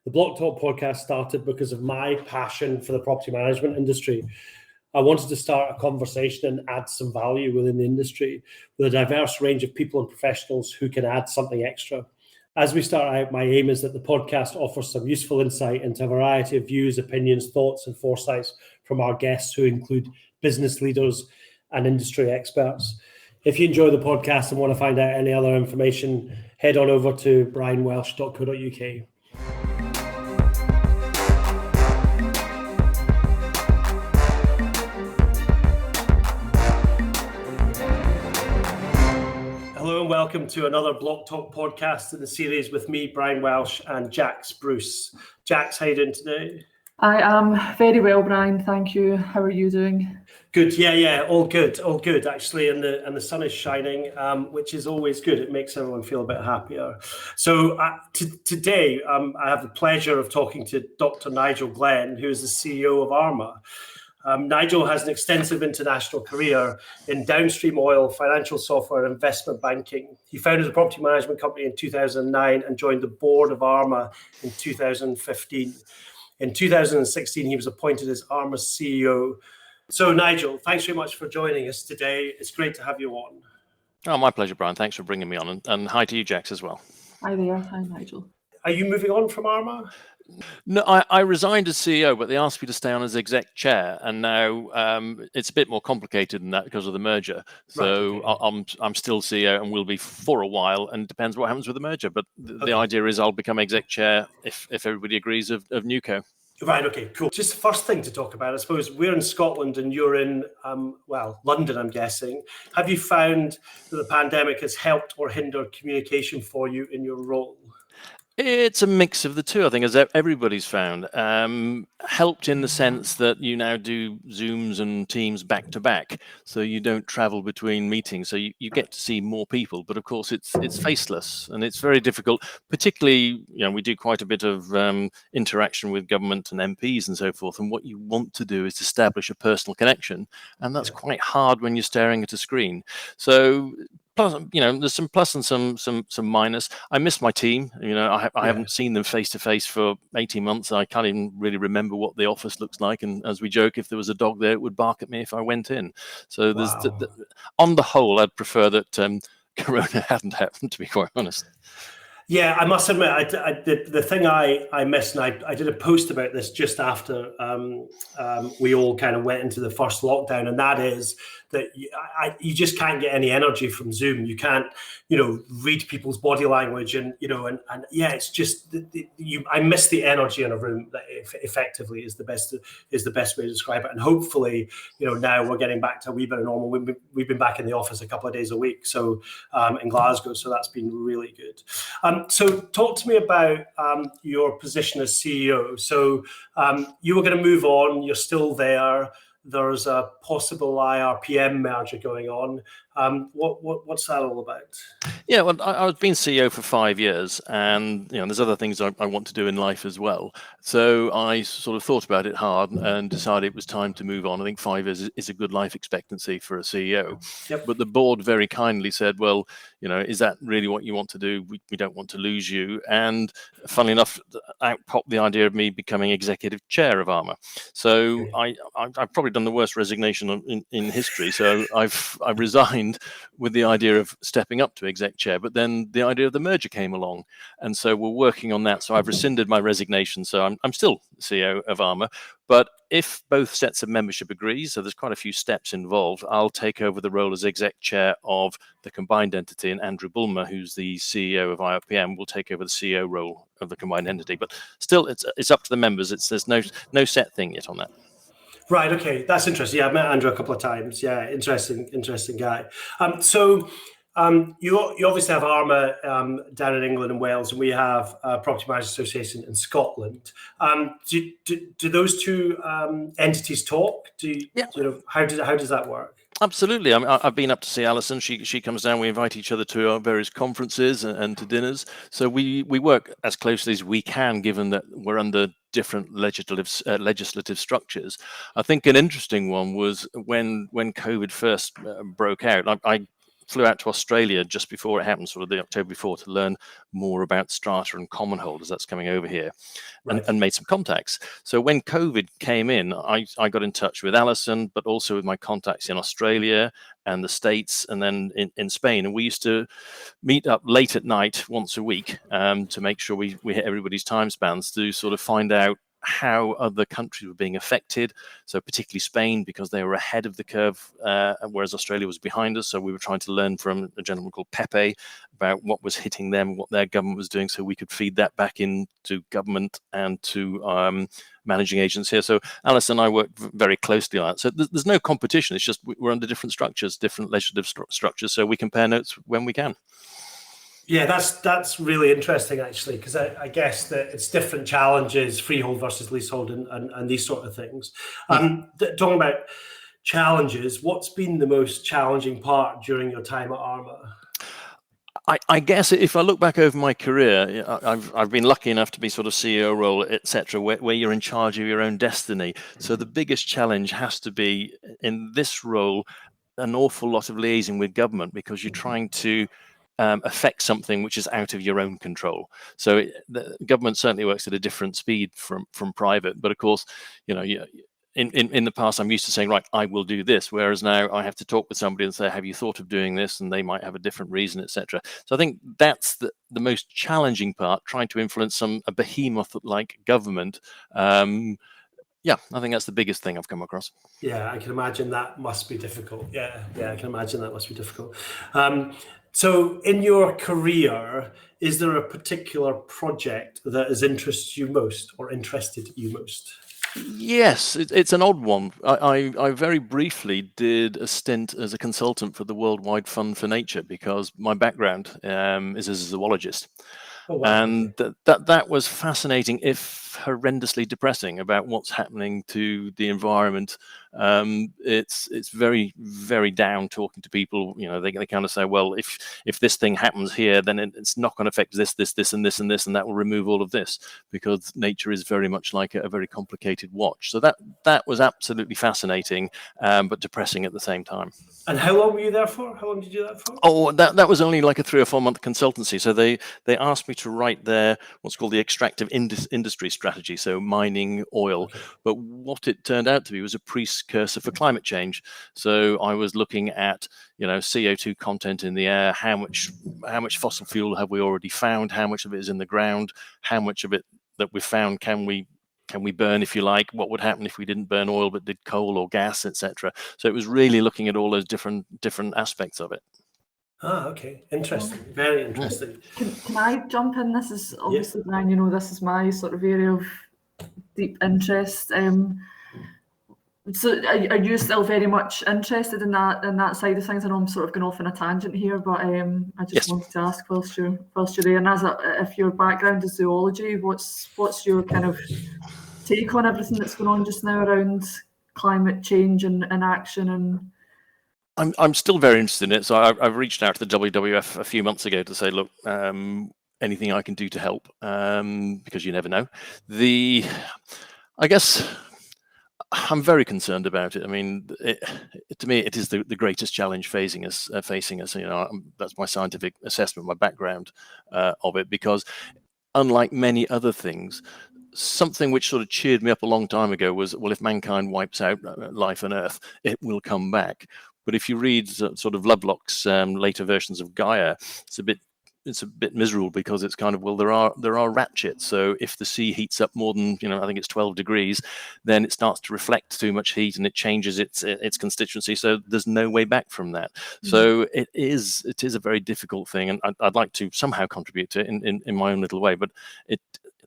The Blocktalk podcast started because of my passion for the property management industry. I wanted to start a conversation and add some value within the industry with a diverse range of people and professionals who can add something extra. As we start out, my aim is that the podcast offers some useful insight into a variety of views, opinions, thoughts, and foresights from our guests, who include business leaders and industry experts. If you enjoy the podcast and want to find out any other information, head on over to brianwelsh.co.uk. Hello and welcome to another Blocktalk podcast in the series with me, Brian Welsh, and Jax Bruce. Jax, how are you doing today? I am very well, Brian. Thank you. How are you doing? Good. Yeah. All good. Actually, and the sun is shining, which is always good. It makes everyone feel a bit happier. So today, I have the pleasure of talking to Dr Nigel Glen, who is the CEO of ARMA. Nigel has an extensive international career in downstream oil, financial software, and investment banking. He founded a property management company in 2009 and joined the board of ARMA in 2015. In 2016, he was appointed as ARMA's CEO. So, Nigel, thanks very much for joining us today. It's great to have you on. Oh, my pleasure, Brian. Thanks for bringing me on. And hi to you, Jax, as well. Hi there. Hi, Nigel. Are you moving on from ARMA? No, I resigned as CEO, but they asked me to stay on as exec chair, and now it's a bit more complicated than that because of the merger. So right, okay. I'm still CEO and will be for a while, and it depends what happens with the merger. But the idea is I'll become exec chair if everybody agrees of NewCo. Right, okay, cool. Just the first thing to talk about, I suppose, we're in Scotland and you're in, London, I'm guessing. Have you found that the pandemic has helped or hindered communication for you in your role? It's a mix of the two, I think, as everybody's found. Helped in the sense that you now do Zooms and Teams back to back, so you don't travel between meetings, so you get to see more people. But of course, it's faceless, and it's very difficult. Particularly, we do quite a bit of interaction with government and MPs and so forth. And what you want to do is establish a personal connection, and that's quite hard when you're staring at a screen. So. Plus, there's some plus and some minus. I miss my team. I haven't seen them face to face for 18 months. I can't even really remember what the office looks like. And as we joke, if there was a dog there, it would bark at me if I went in. So there's on the whole, I'd prefer that Corona hadn't happened, to be quite honest. Yeah, I must admit, the thing I missed, and I did a post about this just after we all kind of went into the first lockdown, and that is that you just can't get any energy from Zoom. You can't, read people's body language, and it's just I miss the energy in a room. That effectively is the best way to describe it. And hopefully, now we're getting back to a wee bit of normal. We've been back in the office a couple of days a week, so in Glasgow, so that's been really good. So talk to me about your position as CEO. So you were going to move on. You're still there. There's a possible IRPM merger going on. What's that all about? Yeah, well, I've been CEO for 5 years, and there's other things I want to do in life as well. So I sort of thought about it hard and decided it was time to move on. I think 5 years is a good life expectancy for a CEO. Yep. But the board very kindly said, well, is that really what you want to do? We don't want to lose you. And funnily enough, out popped the idea of me becoming executive chair of ARMA. So I've probably done the worst resignation in history. So I've resigned with the idea of stepping up to exec chair, but then the idea of the merger came along, and so we're working on that. So I've rescinded my resignation, so I'm still CEO of ARMA, but if both sets of membership agree, so there's quite a few steps involved, I'll take over the role as exec chair of the combined entity, and Andrew Bulmer, who's the CEO of IRPM, will take over the CEO role of the combined entity. But still, it's up to the members. There's no set thing yet on that. Right. Okay. That's interesting. Yeah, I've met Andrew a couple of times. Yeah. Interesting guy. So you obviously have ARMA down in England and Wales, and we have Property Managers Association in Scotland. Do those two entities talk? How does that work? Absolutely. I mean, I've been up to see Alison. She comes down. We invite each other to our various conferences and to dinners. So we work as closely as we can, given that we're under different legislative structures. I think an interesting one was when COVID first broke out. I flew out to Australia just before it happened, sort of the October before, to learn more about strata and common holders. That's coming over here, and made some contacts. So when COVID came in, I got in touch with Alison, but also with my contacts in Australia and the States, and then in Spain. And we used to meet up late at night once a week to make sure we hit everybody's time spans, to sort of find out how other countries were being affected. So particularly Spain, because they were ahead of the curve, whereas Australia was behind us. So we were trying to learn from a gentleman called Pepe about what was hitting them, what their government was doing, so we could feed that back into government and to managing agents here. So Alice and I work very closely on that. So there's no competition. It's just we're under different structures, different legislative structures, so we compare notes when we can. Yeah, that's really interesting, actually, because I guess that it's different challenges, freehold versus leasehold, and these sort of things. Talking about challenges, what's been the most challenging part during your time at ARMA? I guess if I look back over my career, I've been lucky enough to be sort of CEO role, etc., where you're in charge of your own destiny. So the biggest challenge has to be in this role an awful lot of liaising with government, because you're trying to affect something which is out of your own control. So the government certainly works at a different speed from private, but of course, you know, in the past, I'm used to saying, right, I will do this, whereas now I have to talk with somebody and say, have you thought of doing this? And they might have a different reason, etc. So I think that's the most challenging part, trying to influence a behemoth like government. Yeah, I think that's the biggest thing I've come across. Yeah, I can imagine that must be difficult. Yeah, I can imagine that must be difficult. So in your career, is there a particular project that has interested you most? Yes, it's an odd one. I very briefly did a stint as a consultant for the Worldwide Fund for Nature, because my background is as a zoologist. Oh, wow. And that was fascinating, if horrendously depressing, about what's happening to the environment. It's very, very down talking to people. You know, they kind of say, well, if this thing happens here, then it's not going to affect this, and this, and this, and that will remove all of this, because nature is very much like a very complicated watch. So that was absolutely fascinating, but depressing at the same time. And how long were you there for? How long did you do that for? Oh, that was only like a 3 or 4 month consultancy. So they asked me to write their what's called the extractive industry strategy, so mining oil. Okay. But what it turned out to be was a precursor for climate change. So I was looking at, you know, CO2 content in the air, how much fossil fuel have we already found, how much of it is in the ground, how much of it that we've found can we burn, if you like, what would happen if we didn't burn oil but did coal or gas, etc. So it was really looking at all those different aspects of it. Okay, interesting, very interesting. Can I jump in? This is obviously, Brian, you know, this is my sort of area of deep interest. So are you still very much interested in that side of things? I know I'm sort of going off on a tangent here, but I just wanted to ask whilst you're there, and if your background is zoology, what's your kind of take on everything that's going on just now around climate change and action? And I'm still very interested in it. So I've reached out to the WWF a few months ago to say, look, anything I can do to help, because you never know. I guess I'm very concerned about it. I mean, to me, it is the greatest challenge facing us. You know, that's my scientific assessment, my background of it, because unlike many other things, something which sort of cheered me up a long time ago was, well, if mankind wipes out life on Earth, it will come back. But if you read sort of Lovelock's later versions of Gaia, it's a bit miserable, because it's kind of, well, there are ratchets. So if the sea heats up more than, you know, I think it's 12 degrees, then it starts to reflect too much heat and it changes its constituency. So there's no way back from that. Mm-hmm. So it is a very difficult thing, and I'd like to somehow contribute to it in my own little way. But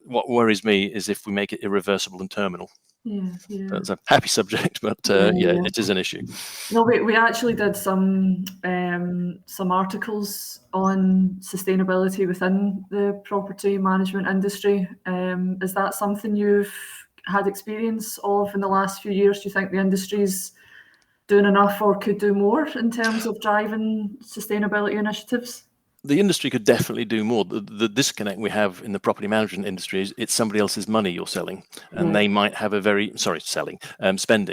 what worries me is if we make it irreversible and terminal. Yeah. That's a happy subject, but it is an issue. No, we actually did some articles on sustainability within the property management industry. Is that something you've had experience of in the last few years? Do you think the industry's doing enough or could do more in terms of driving sustainability initiatives? the industry could definitely do more. The disconnect we have in the property management industry is it's somebody else's money you're selling, and they might have a very spending.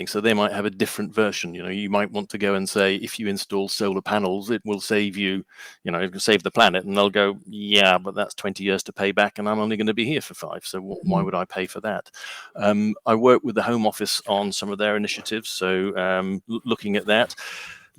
So they might have a different version. You might want to go and say, if you install solar panels, it will save you, it will save the planet. And they'll go, yeah, but that's 20 years to pay back, and I'm only going to be here for 5. So why would I pay for that? I work with the Home Office on some of their initiatives. So looking at that.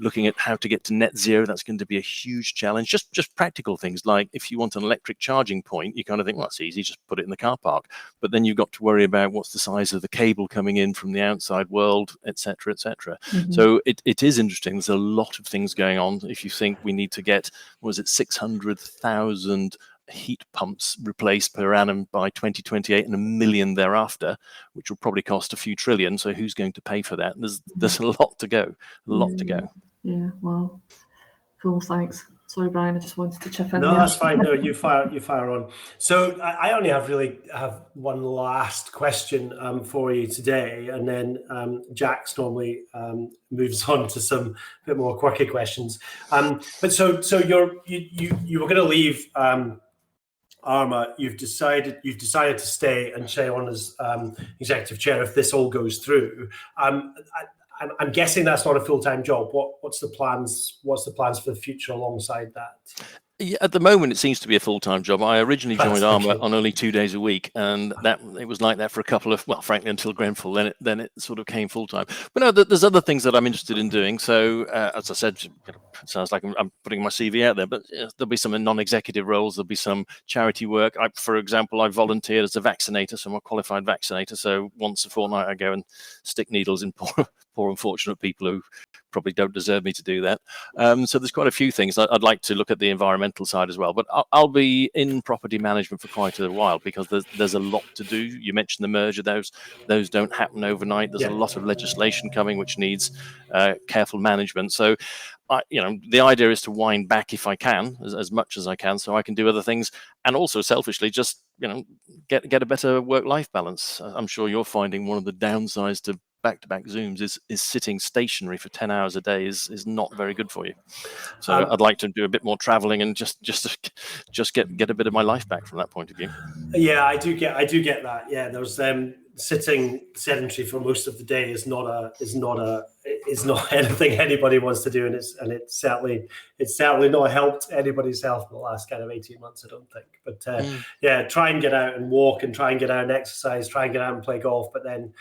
Looking at how to get to net zero, that's going to be a huge challenge. Just practical things like if you want an electric charging point, you kind of think, well, that's easy, just put it in the car park. But then you've got to worry about what's the size of the cable coming in from the outside world, etc., etc. So it is interesting. There's a lot of things going on. If you think we need to get, 600,000 heat pumps replaced per annum by 2028 and 1 million thereafter, which will probably cost a few trillion. So who's going to pay for that? There's a lot to go, Yeah, well, cool, thanks. Sorry, Brian, I just wanted to chip in. No, that's fine. No, you fire on. So I only have one last question for you today, and then Jack's normally moves on to some bit more quirky questions. But so you were going to leave ARMA. You've decided to stay and stay on as executive chair if this all goes through. I'm guessing that's not a full-time job. What's the plans? What's the plans for the future alongside that? Yeah, at the moment, it seems to be a full-time job. I originally joined ARMA on only 2 days a week, and it was like that for a couple of, frankly, until Grenfell. Then it sort of came full-time. But no, there's other things that I'm interested in doing. So, as I said, it sounds like I'm putting my CV out there, but there'll be some non-executive roles. There'll be some charity work. For example, I volunteered as a vaccinator, so I'm a qualified vaccinator. So once a fortnight, I go and stick needles in poor unfortunate people who probably don't deserve me to do that. So there's quite a few things. I'd like to look at the environmental side as well, but I'll be in property management for quite a while because there's a lot to do. You mentioned the merger; those don't happen overnight. There's a lot of legislation coming which needs careful management. So, the idea is to wind back if I can, as much as I can, so I can do other things, and also selfishly just get a better work-life balance. I'm sure you're finding one of the downsides to back-to-back Zooms is sitting stationary for 10 hours a day is not very good for you. So I'd like to do a bit more traveling and just get a bit of my life back from that point of view. Yeah, I do get that. Yeah, there's sitting sedentary for most of the day is not anything anybody wants to do, and it's certainly not helped anybody's health in the last kind of 18 months, I don't think. But yeah, try and get out and walk, and try and get out and exercise, try and get out and play golf, but then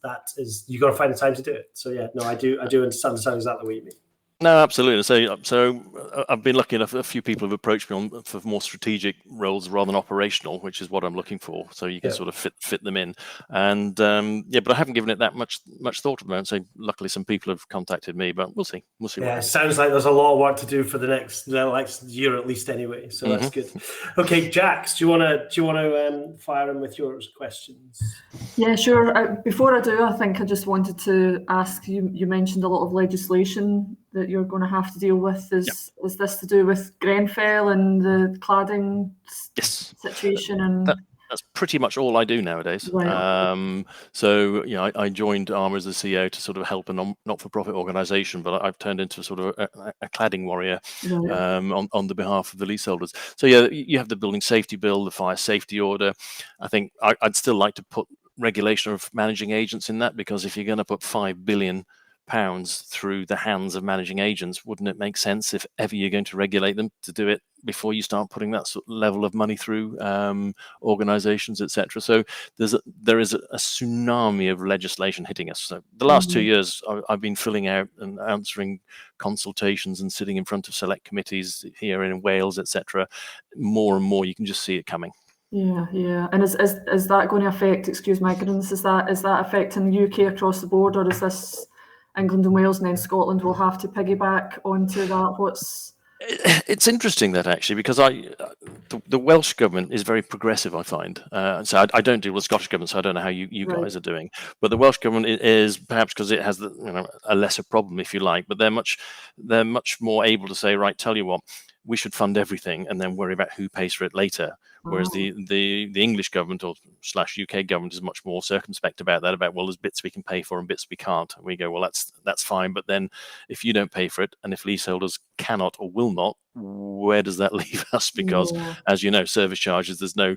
that is, you got to find the time to do it. So yeah, no, I do understand exactly what you mean. No, absolutely. So I've been lucky enough. A few people have approached me for more strategic roles rather than operational, which is what I'm looking for. So you can sort of fit them in. And but I haven't given it that much thought at the moment. So luckily, some people have contacted me, but we'll see. Yeah, it sounds like there's a lot of work to do for the next year at least, anyway. So that's good. Okay, Jax, do you want to fire in with your questions? Yeah, sure. Before I do, I think I just wanted to ask you. You mentioned a lot of legislation that you're going to have to deal with. Is this to do with Grenfell and the cladding situation? And that's pretty much all I do nowadays. Right. So I joined ARMA as the CEO to sort of help a not-for-profit organisation, but I've turned into sort of a cladding warrior on the behalf of the leaseholders. So you have the building safety bill, the fire safety order. I think I'd still like to put regulation of managing agents in that, because if you're going to put £5 billion through the hands of managing agents, wouldn't it make sense, if ever you're going to regulate them, to do it before you start putting that sort of level of money through organizations, etc. So there is a tsunami of legislation hitting us. So the last 2 years I've been filling out and answering consultations and sitting in front of select committees here in Wales, etc. More and more you can just see it coming. Yeah. And is that going to affect, excuse my ignorance, is that affecting the UK across the board, or is this England and Wales, and then Scotland will have to piggyback onto that? It's interesting that, actually, because the Welsh government is very progressive, I find. So I don't deal with Scottish government, so I don't know how you guys are doing. But the Welsh government is, perhaps because it has a lesser problem, if you like, but they're much more able to say, right, tell you what, we should fund everything and then worry about who pays for it later. whereas the English government or / UK government is much more circumspect about that. About, well, there's bits we can pay for and bits we can't. And we go, well, that's fine, but then if you don't pay for it, and if leaseholders cannot or will not, where does that leave us? Because as you know, service charges, there's no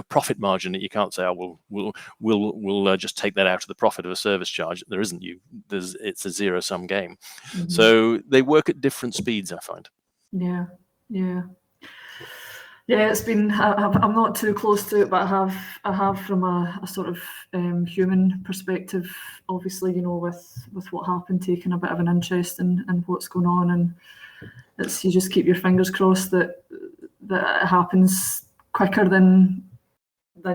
profit margin that you can't say, oh, we'll just take that out of the profit of a service charge. There isn't. It's a zero-sum game. So they work at different speeds, I find. Yeah. It's been. I'm not too close to it, but I have from a sort of human perspective. Obviously, with what happened, taking a bit of an interest in what's going on, and you just keep your fingers crossed that it happens quicker than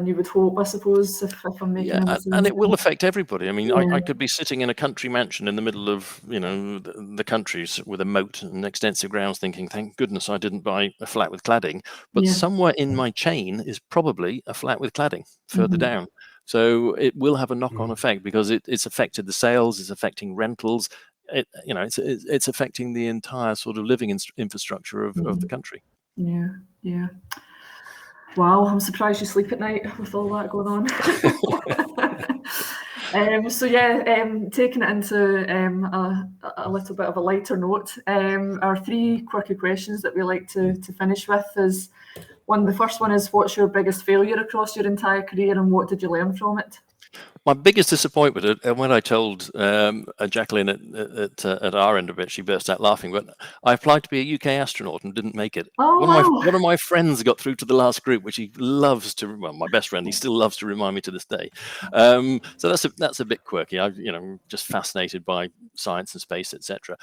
you would hope, I suppose, if I'm making a mistake. And it will affect everybody. I mean, I could be sitting in a country mansion in the middle of, the countries with a moat and extensive grounds thinking, thank goodness I didn't buy a flat with cladding. But somewhere in my chain is probably a flat with cladding further down. So it will have a knock-on effect because it's affected the sales, it's affecting rentals. It's affecting the entire sort of living infrastructure of the country. Yeah. Wow, I'm surprised you sleep at night with all that going on. Taking it into a little bit of a lighter note, our 3 quirky questions that we like to finish with is the first one is, what's your biggest failure across your entire career and what did you learn from it? My biggest disappointment, and when I told Jacqueline at our end of it, she burst out laughing. But I applied to be a UK astronaut and didn't make it. One of my friends got through to the last group, which he loves to. Well, my best friend, he still loves to remind me to this day. So that's a bit quirky. I'm just fascinated by science and space, etc.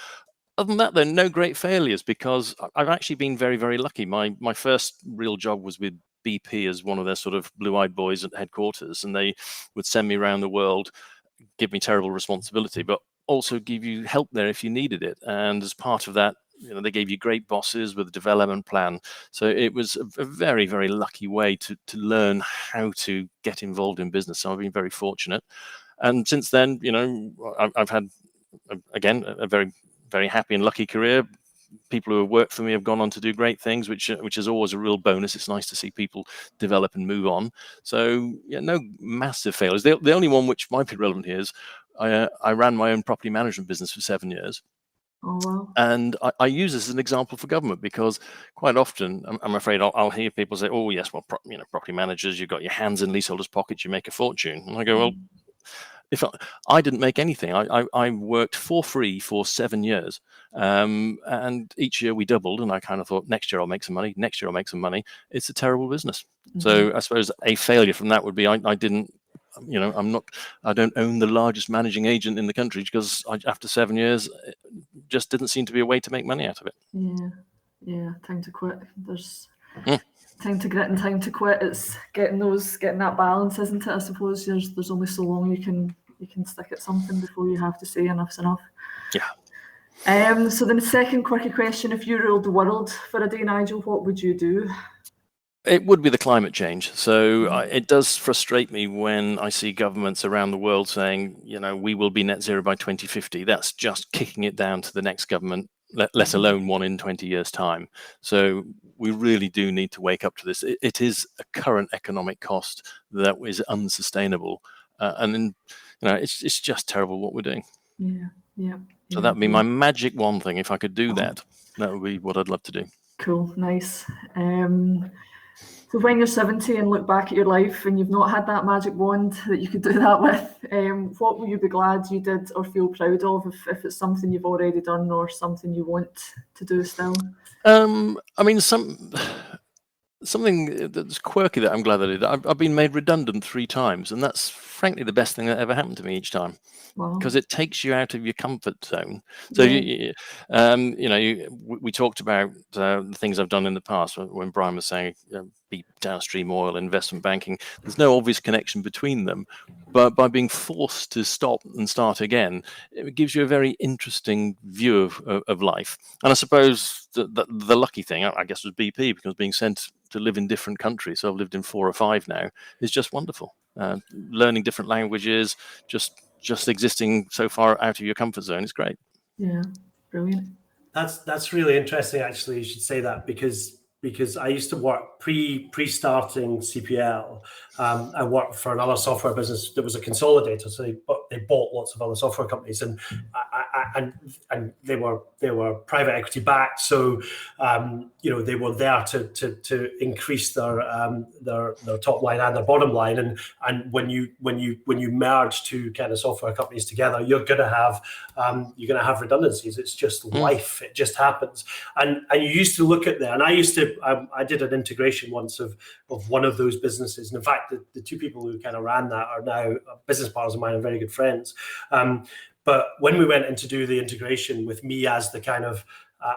Other than that, though, no great failures because I've actually been very, very lucky. My first real job was with BP as one of their sort of blue-eyed boys at headquarters, and they would send me around the world, give me terrible responsibility, but also give you help there if you needed it. And as part of that, they gave you great bosses with a development plan. So it was a very, very lucky way to learn how to get involved in business. So I've been very fortunate. And since then, I've had, again, a very, very happy and lucky career. People who have worked for me have gone on to do great things, which is always a real bonus. It's nice to see people develop and move on. So no massive failures. The only one which might be relevant here is I ran my own property management business for 7 years. Oh, wow. And I use this as an example for government because quite often, I'm afraid I'll hear people say, "Oh yes, well, property managers, you've got your hands in leaseholders' pockets, you make a fortune." And I go, well, if I didn't make anything, I worked for free for 7 years, and each year we doubled. And I kind of thought, next year I'll make some money. Next year I'll make some money. It's a terrible business. So I suppose a failure from that would be I didn't. I don't own the largest managing agent in the country because after 7 years, it just didn't seem to be a way to make money out of it. Yeah. Time to quit. There's time to grit and time to quit. It's getting that balance, isn't it? I suppose there's only so long you can stick at something before you have to say enough's enough. Yeah. So the second quirky question: if you ruled the world for a day, Nigel, what would you do? It would be the climate change. So it does frustrate me when I see governments around the world saying, we will be net zero by 2050. That's just kicking it down to the next government, let alone one in 20 years' time. So we really do need to wake up to this. It is a current economic cost that is unsustainable. And then, it's just terrible what we're doing. Yeah. So that would be my magic one thing. If I could do that would be what I'd love to do. Cool. Nice. So when you're 70 and look back at your life and you've not had that magic wand that you could do that with, what will you be glad you did or feel proud of if it's something you've already done or something you want to do still? I mean, something that's quirky that I'm glad I did. I've been made redundant 3 times, and that's frankly the best thing that ever happened to me each time. Because it takes you out of your comfort zone. So we talked about the things I've done in the past. When Brian was saying be downstream oil, investment banking, there's no obvious connection between them. But by being forced to stop and start again, it gives you a very interesting view of life. And I suppose the lucky thing, I guess, was BP, because being sent to live in different countries, so I've lived in 4 or 5 now, is just wonderful. Learning different languages, just existing so far out of your comfort zone is great. Yeah, brilliant. That's really interesting, actually. You should say that, because because I used to work pre-starting CPL. I worked for another software business that was a consolidator, so they bought lots of other software companies, and they were private equity backed. So they were there to increase their top line and their bottom line. And when you merge two kind of software companies together, you're gonna have redundancies. It's just life. It just happens. And you used to look at there, and I did an integration once of one of those businesses. And in fact, the two people who kind of ran that are now business partners of mine and very good friends. But when we went in to do the integration with me as the kind of,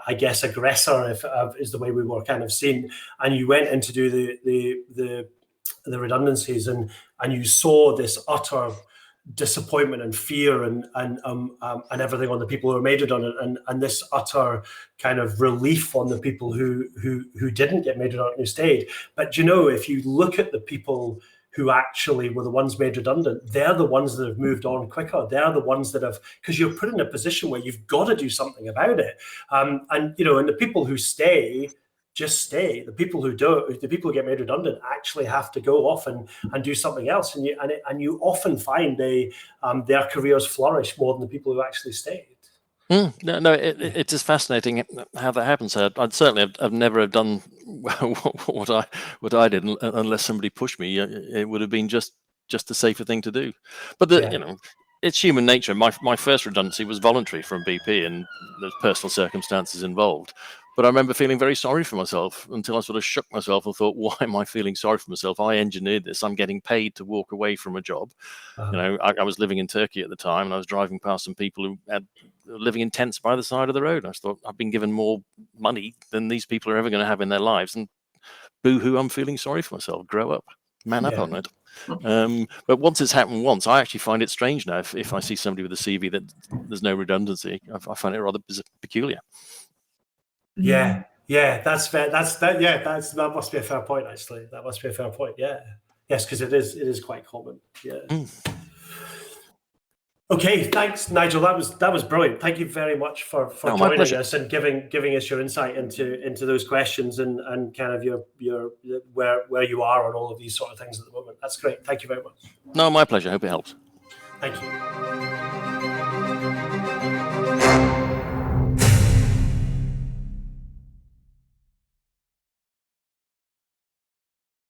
I guess, aggressor, is the way we were kind of seen, and you went in to do the redundancies, and you saw this utter disappointment and fear and everything on the people who were made redundant, and this utter kind of relief on the people who didn't get made redundant, who stayed. But if you look at the people who actually were the ones made redundant, they're the ones that have moved on quicker. They're the ones that have, because you're put in a position where you've got to do something about it. And the people who stay just stay. The people who don't, the people who get made redundant, actually have to go off and do something else. And you often find their careers flourish more than the people who actually stayed. No, it is fascinating how that happens. I've never done what I did unless somebody pushed me. It would have been just the safer thing to do. But it's human nature. My first redundancy was voluntary from BP, and there's personal circumstances involved. But I remember feeling very sorry for myself until I sort of shook myself and thought, why am I feeling sorry for myself? I engineered this. I'm getting paid to walk away from a job. I was living in Turkey at the time, and I was driving past some people who were living in tents by the side of the road. I thought, I've been given more money than these people are ever going to have in their lives. And boo-hoo, I'm feeling sorry for myself. Grow up. Man up on it. But once it's happened once, I actually find it strange now. If I see somebody with a CV that there's no redundancy, I find it rather peculiar. Yeah, that's fair. That must be a fair point. Actually, that must be a fair point. Yeah, yes, because it is quite common. Yeah. Okay, thanks, Nigel. That was brilliant. Thank you very much for joining us and giving us your insight into those questions and kind of your where you are on all of these sort of things at the moment. That's great. Thank you very much. No, my pleasure. Hope it helps. Thank you.